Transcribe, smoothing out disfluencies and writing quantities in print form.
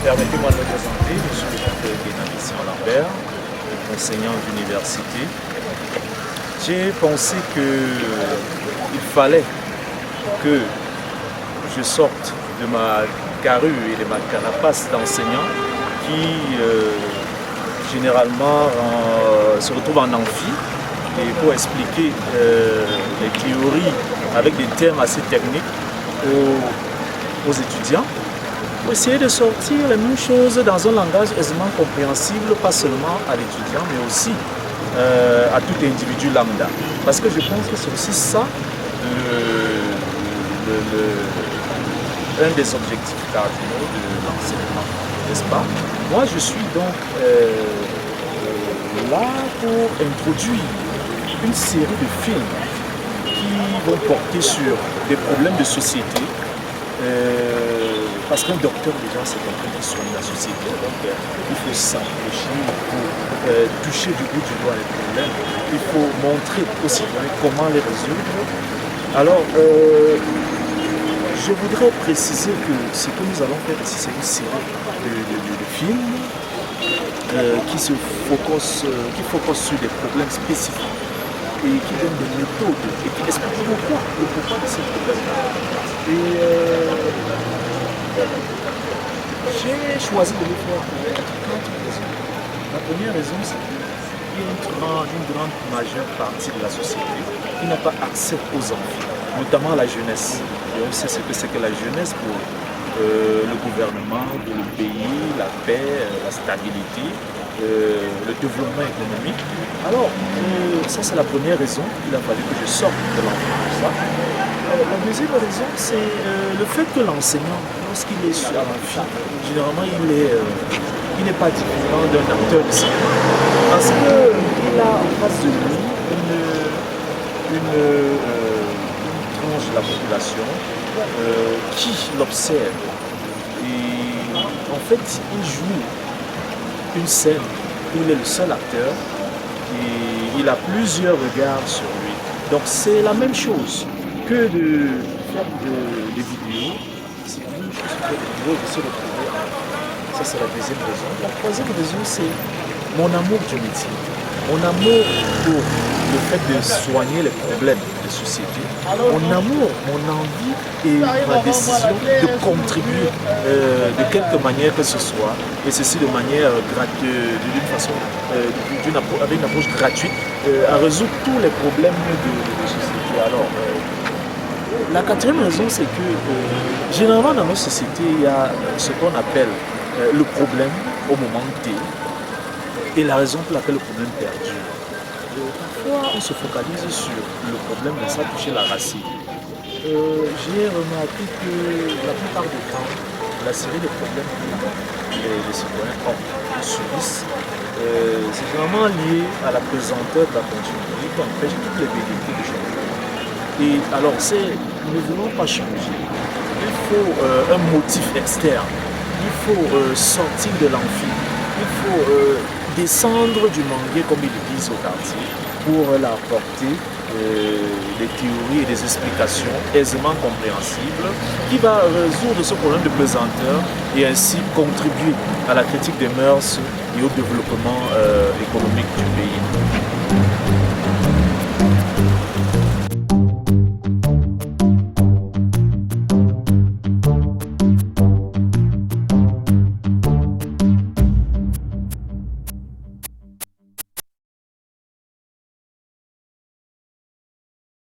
Permettez-moi de me présenter, je suis le docteur Guénard Lambert, enseignant d'université. J'ai pensé qu'il fallait que je sorte de ma carrure et de ma carapace d'enseignant qui généralement se retrouve en amphi et pour expliquer les théories avec des termes assez techniques aux étudiants. Pour essayer de sortir les mêmes choses dans un langage aisément compréhensible, pas seulement à l'étudiant, mais aussi à tout individu lambda. Parce que je pense que c'est aussi ça un des objectifs cardinaux de l'enseignement, n'est-ce pas? Moi, je suis donc là pour introduire une série de films qui vont porter sur des problèmes de société. Parce qu'un docteur, déjà, c'est quelqu'un qui soigne la société. Donc, il faut s'approcher, il faut toucher du bout du doigt les problèmes. Il faut montrer aux citoyens comment les résoudre. Alors, je voudrais préciser que ce que nous allons faire ici, c'est une série de films qui focus sur des problèmes spécifiques et qui donnent des méthodes et qui expliquent le pourquoi de ces problèmes. J'ai choisi de le faire pour 4 raisons. La première raison, c'est qu'il y a une grande majeure partie de la société qui n'a pas accès aux enfants, notamment la jeunesse. Et on sait ce que c'est que la jeunesse pour le gouvernement, pour le pays, la paix, la stabilité, le développement économique. Alors, ça c'est la première raison qu'il a fallu que je sorte de l'enfant. La deuxième raison, c'est le fait que l'enseignant, lorsqu'il est sur l'amphi, généralement il n'est pas différent d'un acteur de cinéma. Parce qu'il a en face de lui une tranche de la population qui l'observe. Et en fait, il joue une scène où il est le seul acteur et il a plusieurs regards sur lui. Donc c'est la même chose que de faire des vidéos. C'est la même chose que des vidéos de se retrouver. Ça c'est la deuxième raison. La troisième raison, c'est mon amour du métier. Mon amour pour le fait de soigner les problèmes de société. Mon amour, mon envie et ma décision de contribuer de quelque manière que ce soit, et ceci de manière d'une façon, avec une approche gratuite, à résoudre tous les problèmes de société. Alors, la quatrième raison, c'est que généralement dans nos sociétés, il y a ce qu'on appelle le problème au moment T et la raison pour laquelle le problème perdure. Parfois, on se focalise sur le problème de ça toucher la racine. J'ai remarqué que la plupart du temps, la série de problèmes que les citoyens subissent, c'est vraiment lié à la pesanteur de la continuité qui empêche toutes les velléités de changer. Et alors, nous ne voulons pas changer. Il faut un motif externe. Il faut sortir de l'amphi. Il faut descendre du manguier, comme ils le disent au quartier, pour leur apporter des théories et des explications aisément compréhensibles qui va résoudre ce problème de pesanteur et ainsi contribuer à la critique des mœurs et au développement économique du pays.